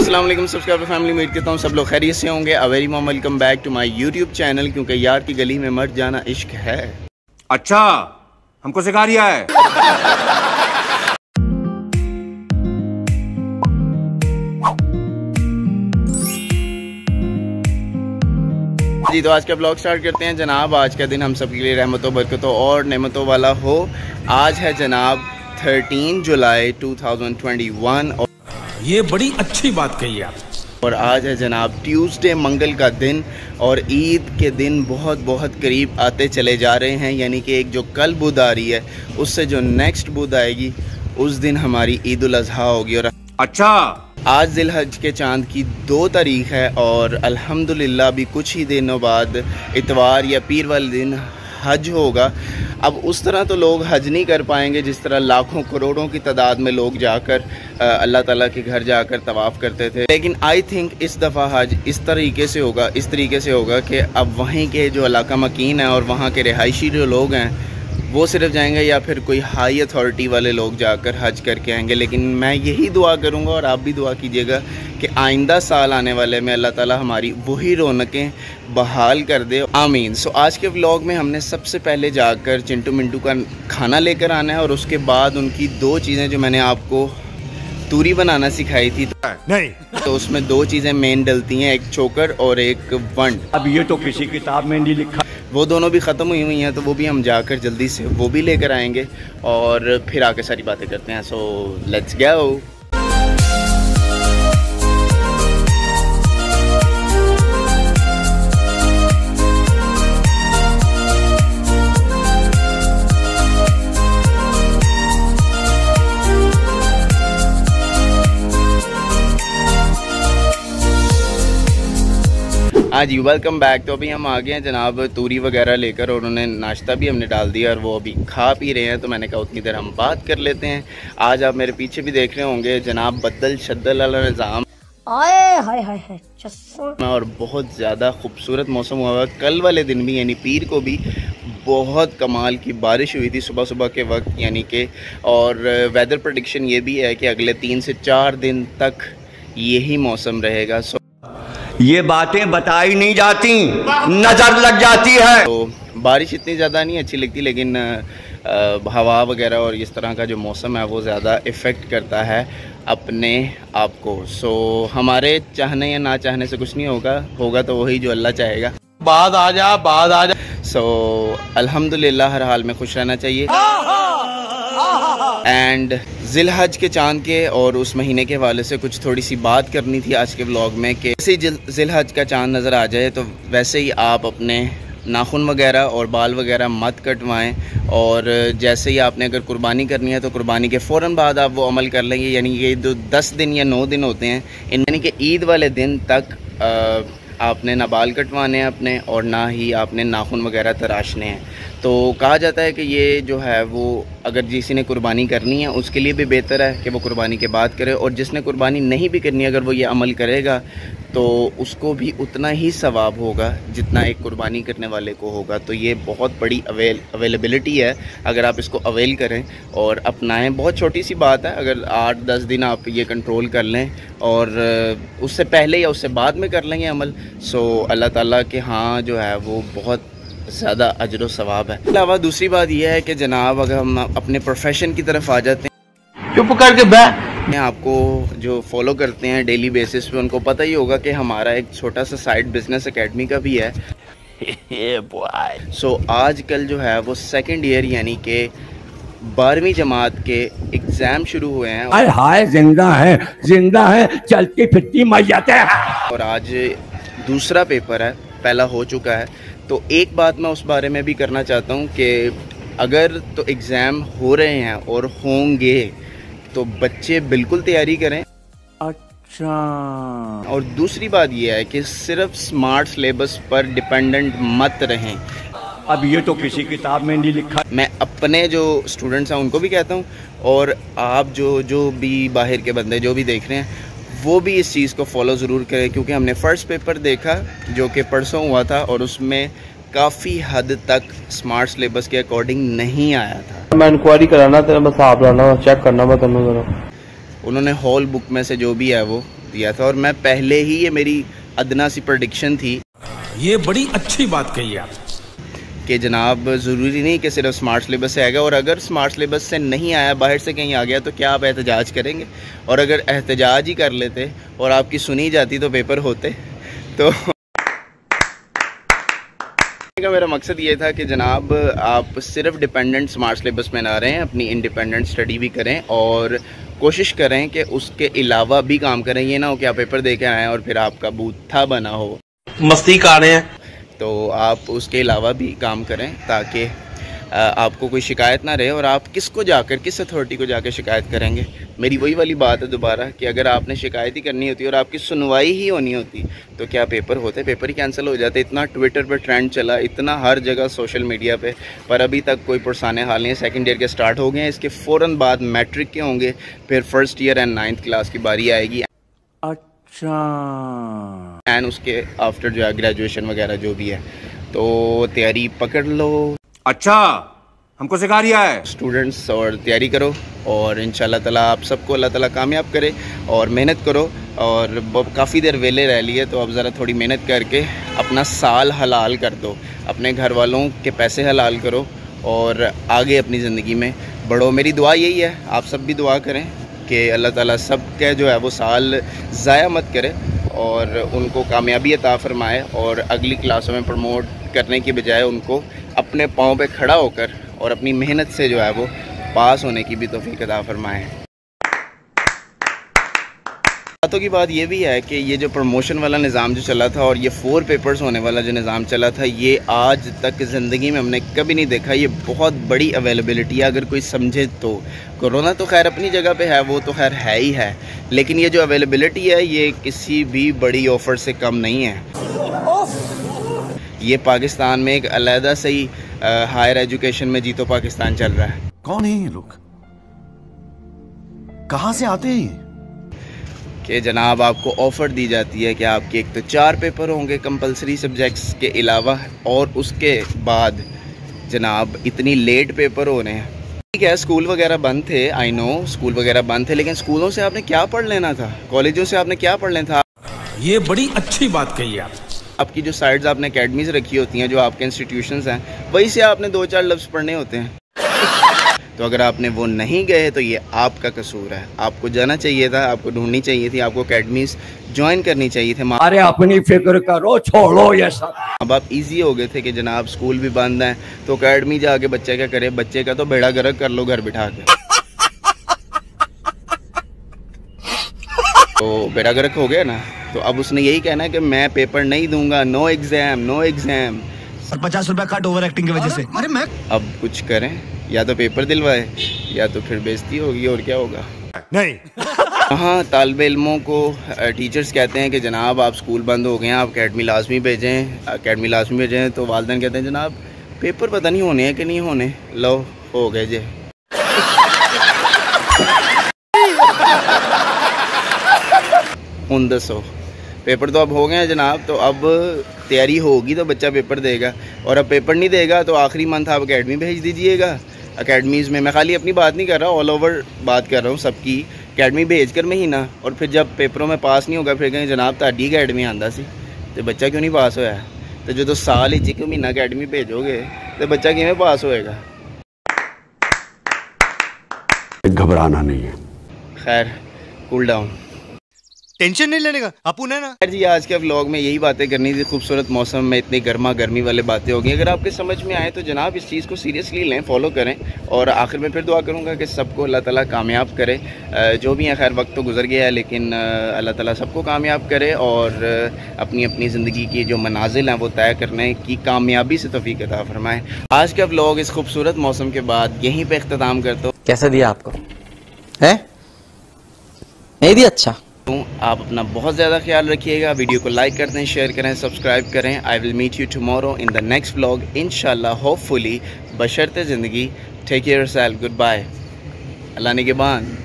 अस्सलाम वालेकुम subscriber family, उम्मीद करता हूँ सब लोग खैरियत से होंगे। A very warm welcome back to my YouTube channel, क्योंकि यार की गली में मर जाना इश्क है। अच्छा, हमको सिखा रिया है। जी तो आज का ब्लॉग स्टार्ट करते हैं जनाब। आज का दिन हम सब के लिए रहमतों बरकतों और नेमतों वाला हो। आज है जनाब 13 जुलाई 2021 और ये बड़ी अच्छी बात कही आप। और आज है जनाब ट्यूसडे, मंगल का दिन, और ईद के दिन बहुत बहुत करीब आते चले जा रहे हैं। यानी कि एक जो कल बुध आ रही है, उससे जो नेक्स्ट बुध आएगी उस दिन हमारी ईद उल अज़हा होगी। और अच्छा, आज ज़िलहज के चांद की 2 तारीख है और अल्हम्दुलिल्लाह भी कुछ ही दिनों बाद इतवार या पीर वाले दिन हज होगा। अब उस तरह तो लोग हज नहीं कर पाएंगे जिस तरह लाखों करोड़ों की तादाद में लोग जाकर अल्लाह ताला के घर जाकर तवाफ़ करते थे, लेकिन आई थिंक इस दफ़ा हज इस तरीके से होगा कि अब वहीं के जो इलाका मकीन है और वहाँ के रिहायशी जो लोग हैं वो सिर्फ जाएंगे या फिर कोई हाई अथॉरिटी वाले लोग जाकर हज करके आएंगे। लेकिन मैं यही दुआ करूँगा और आप भी दुआ कीजिएगा कि आइंदा साल आने वाले में अल्लाह ताला हमारी वही रौनकें बहाल कर दे, आमीन। सो आज के व्लॉग में हमने सबसे पहले जाकर चिंटू मिंटू का खाना लेकर आना है और उसके बाद उनकी 2 चीज़ें जो मैंने आपको तूरी बनाना सिखाई थी नहीं तो उसमें 2 चीज़ें मेन डलती हैं, एक चोकर और एक वंड। अब ये तो किसी किताब में नहीं लिखा। वो दोनों भी ख़त्म हुई हैं तो वो भी हम जाकर जल्दी से वो भी लेकर आएंगे और फिर आके सारी बातें करते हैं। So let's go. हाँ जी, वेलकम बैक। तो अभी हम आ गए हैं जनाब तूरी वगैरह लेकर और उन्हें नाश्ता भी हमने डाल दिया और वो अभी खा पी रहे हैं। तो मैंने कहा उतनी देर हम बात कर लेते हैं। आज आप मेरे पीछे भी देख रहे होंगे जनाब बद्दल शद्दल वाला निज़ाम और बहुत ज़्यादा खूबसूरत मौसम हुआ। कल वाले दिन भी यानी पीर को भी बहुत कमाल की बारिश हुई थी सुबह सुबह के वक्त, यानी कि और वेदर प्रेडिक्शन ये भी है कि अगले 3 से 4 दिन तक यही मौसम रहेगा। ये बातें बताई नहीं जाती, नजर लग जाती है। तो बारिश इतनी ज़्यादा नहीं अच्छी लगती, लेकिन हवा वगैरह और इस तरह का जो मौसम है वो ज़्यादा इफ़ेक्ट करता है अपने आप को। सो हमारे चाहने या ना चाहने से कुछ नहीं होगा तो वही जो अल्लाह चाहेगा। बाद आ जा। सो अल्हम्दुलिल्लाह हर हाल में खुश रहना चाहिए। एंड ज़िलहज के चांद के और उस महीने के हवाले से कुछ थोड़ी सी बात करनी थी आज के व्लॉग में कि जैसे ही ज़िलहज का चांद नज़र आ जाए तो वैसे ही आप अपने नाखून वगैरह और बाल वगैरह मत कटवाएं। और जैसे ही आपने अगर कुर्बानी करनी है तो कुर्बानी के फ़ौरन बाद आप वो अमल कर लेंगे। यानी ये जो 10 दिन या 9 दिन होते हैं, यानी कि ईद वाले दिन तक आपने ना बाल कटवाने हैं अपने और ना ही आपने नाखून वगैरह तराशने हैं। तो कहा जाता है कि ये जो है वो अगर किसी ने कुर्बानी करनी है उसके लिए भी बेहतर है कि वो कुर्बानी के बाद करे, और जिसने कुर्बानी नहीं भी करनी अगर वो ये अमल करेगा तो उसको भी उतना ही सवाब होगा जितना एक कुर्बानी करने वाले को होगा। तो ये बहुत बड़ी अवेलेबिलिटी है, अगर आप इसको अवेल करें और अपनाएं। बहुत छोटी सी बात है, अगर 8-10 दिन आप ये कंट्रोल कर लें और उससे पहले या उससे बाद में कर लेंगे अमल, सो अल्लाह ताला के हाँ जो है वो बहुत ज़्यादा अजर व सवाब है। अलावा दूसरी बात यह है कि जनाब अगर हम अपने प्रोफेशन की तरफ आ जाते हैं, चुप करके बैठ। आपको जो फॉलो करते हैं डेली बेसिस पे उनको पता ही होगा कि हमारा एक छोटा सा साइड बिजनेस एकेडमी का भी है। सो आजकल जो है वो 2nd ईयर यानी कि 12वीं जमात के एग्ज़ाम शुरू हुए हैं। हाय जिंदा है चलती फिरती मैयत है। और आज दूसरा पेपर है, पहला हो चुका है। तो एक बात मैं उस बारे में भी करना चाहता हूँ कि अगर तो एग्ज़ाम हो रहे हैं और होंगे तो बच्चे बिल्कुल तैयारी करें। अच्छा, और दूसरी बात यह है कि सिर्फ स्मार्ट सिलेबस पर डिपेंडेंट मत रहें। अब ये तो किसी किताब में नहीं लिखा। मैं अपने जो स्टूडेंट्स हैं उनको भी कहता हूँ और आप जो भी बाहर के बंदे जो भी देख रहे हैं वो भी इस चीज़ को फॉलो ज़रूर करें, क्योंकि हमने फ़र्स्ट पेपर देखा जो कि परसों हुआ था और उसमें काफ़ी हद तक स्मार्ट सिलेबस के अकॉर्डिंग नहीं आया था। मैं इंक्वायरी कराना तेरा, बस आप लाना चेक करना मैं तेनों जरा। उन्होंने हॉल बुक में से जो भी है वो दिया था, और मैं पहले ही, ये मेरी अदना सी प्रेडिक्शन थी ये बड़ी अच्छी बात कही आप कि जनाब ज़रूरी नहीं कि सिर्फ स्मार्ट सिलेबस से आएगा, और अगर स्मार्ट सिलेबस से नहीं आया, बाहर से कहीं आ गया, तो क्या आप एहतजाज करेंगे? और अगर एहतजाज ही कर लेते और आपकी सुनी जाती तो पेपर होते। तो का मेरा मकसद ये था कि जनाब आप सिर्फ डिपेंडेंट स्मार्ट सिलेबस में ना रहें, अपनी इंडिपेंडेंट स्टडी भी करें और कोशिश करें कि उसके अलावा भी काम करें। ये ना हो कि आप पेपर दे के आएँ और फिर आपका बूथा बना हो, मस्ती कर रहे हैं। तो आप उसके अलावा भी काम करें ताकि आपको कोई शिकायत ना रहे। और आप किसको जाकर, किस अथॉरिटी को जाकर शिकायत करेंगे? मेरी वही वाली बात है दोबारा कि अगर आपने शिकायत ही करनी होती और आपकी सुनवाई ही होनी होती तो क्या पेपर होते? पेपर ही कैंसिल हो जाते। इतना ट्विटर पे ट्रेंड चला, इतना हर जगह सोशल मीडिया पे, पर अभी तक कोई पुरसाने हाल नहीं है। सेकंड ईयर के स्टार्ट हो गए हैं, इसके फ़ौरन बाद मैट्रिक के होंगे, फिर first year and 9th class की बारी आएगी। अच्छा, एंड उसके आफ्टर जो है ग्रेजुएशन वगैरह जो भी है, तो तैयारी पकड़ लो। अच्छा हमको सिखा रिया है स्टूडेंट्स, और तैयारी करो और इंशाल्लाह ताला आप सबको अल्लाह ताला कामयाब करे। और मेहनत करो, और काफ़ी देर वेले रह लिए तो अब ज़रा थोड़ी मेहनत करके अपना साल हलाल कर दो, अपने घर वालों के पैसे हलाल करो और आगे अपनी ज़िंदगी में बढ़ो। मेरी दुआ यही है, आप सब भी दुआ करें कि अल्लाह ताला सब के जो है वो साल ज़ाया मत करे और उनको कामयाबी अता फरमाए, और अगली क्लासों में प्रमोट करने की बजाय उनको अपने पाँव पे खड़ा होकर और अपनी मेहनत से जो है वो पास होने की भी तौफीक अता फरमाए। बातों की बात ये भी है कि ये जो प्रमोशन वाला निज़ाम जो चला था और ये 4 पेपर्स होने वाला जो निज़ाम चला था, ये आज तक ज़िंदगी में हमने कभी नहीं देखा। ये बहुत बड़ी अवेलेबिलिटी है अगर कोई समझे तो। कोरोना तो खैर अपनी जगह पे है, वो तो खैर है ही है, लेकिन ये जो अवेलेबिलिटी है ये किसी भी बड़ी ऑफ़र से कम नहीं है। ये पाकिस्तान में एक अलहदा से ही हायर एजुकेशन में जीतो पाकिस्तान चल रहा है। कौन है ये लोग, कहाँ से आते हैं? कि जनाब आपको ऑफ़र दी जाती है कि आपके एक तो 4 पेपर होंगे कंपलसरी सब्जेक्ट्स के अलावा, और उसके बाद जनाब इतनी लेट पेपर हो रहे हैं। ठीक है, स्कूल वगैरह बंद थे, आई नो स्कूल वगैरह बंद थे, लेकिन स्कूलों से आपने क्या पढ़ लेना था? कॉलेजों से आपने क्या पढ़ लेना था? ये बड़ी अच्छी बात कही आप। आपकी जो साइड्स आपने अकेडमीज़ रखी होती हैं, जो आपके इंस्टीट्यूशंस हैं, वहीं से आपने 2-4 लफ्ज़ पढ़ने होते हैं। तो अगर आपने वो नहीं गए तो ये आपका कसूर है। आपको जाना चाहिए था, आपको ढूंढनी चाहिए थी, आपको अकेडमीज़ ज्वाइन करनी चाहिए थे। अरे अपनी फिक्र करो, छोड़ो ये सब। अब आप ईजी हो गए थे कि जनाब स्कूल भी बंद हैं तो अकेडमी जाके बच्चा क्या करे? बच्चे का तो बेड़ा गर्क कर लो घर बिठा के। तो बेड़ा गर्क हो गया ना, तो अब उसने यही कहना है कि मैं पेपर नहीं दूंगा, नो एग्ज़ाम, नो एग्ज़ाम। और 50 रुपया कट ओवर एक्टिंग की वजह से। अरे मैं अब कुछ करें, या तो पेपर दिलवाए या तो फिर बेइज्जती होगी, और क्या होगा? नहीं। हाँ, तालिब इल्मों को टीचर्स कहते हैं कि जनाब आप स्कूल बंद हो गए हैं, आप अकेडमी लाजमी भेजें, अकेडमी लाजमी भेजें। तो वालिदैन कहते हैं जनाब पेपर पता नहीं होने हैं कि नहीं होने, लो हो गए जे। दसो पेपर तो अब हो गए हैं जनाब, तो अब तैयारी होगी तो बच्चा पेपर देगा, और अब पेपर नहीं देगा तो आखिरी मंथ आप अकेडमी भेज दीजिएगा। अकेडमीज़ में मैं खाली अपनी बात नहीं कर रहा, ऑल ओवर बात कर रहा हूँ सबकी। अकेडमी भेज कर महीना, और फिर जब पेपरों में पास नहीं होगा फिर कहें जनाब ताड़ी अकेडमी आंदा सी तो बच्चा क्यों नहीं पास होया? तो जो साल ही 1 महीना अकेडमी भेजोगे तो बच्चा किमें पास होएगा? घबराना नहीं है। खैर, कूल डाउन, टेंशन नहीं लेने का अपुन है ना। जी आज के व्लॉग में यही बातें करनी थी। खूबसूरत मौसम में इतनी गर्मा गर्मी वाले बातें हो गई। अगर आपके समझ में आए तो जनाब इस चीज़ को सीरियसली लें, फॉलो करें, और आखिर में फिर दुआ करूँगा कि सबको अल्लाह ताला कामयाब करे। जो भी है खैर वक्त तो गुजर गया है, लेकिन अल्लाह ताला सबको कामयाब करे और अपनी अपनी ज़िंदगी की जो मनाजिल हैं वो तय करने की कामयाबी से तौफीक अता फरमाएँ। आज का व्लॉग इस खूबसूरत मौसम के बाद यहीं पर अख्ताम करता हूँ। कैसा दिया आपको? है नहीं दिया? अच्छा, आप अपना बहुत ज़्यादा ख्याल रखिएगा। वीडियो को लाइक कर दें, शेयर करें, सब्सक्राइब करें। I will meet you tomorrow in the next vlog इंशाल्लाह, होपफुली, बशर्ते ज़िंदगी। Take care yourself, good bye, अल्लाह निगहबान।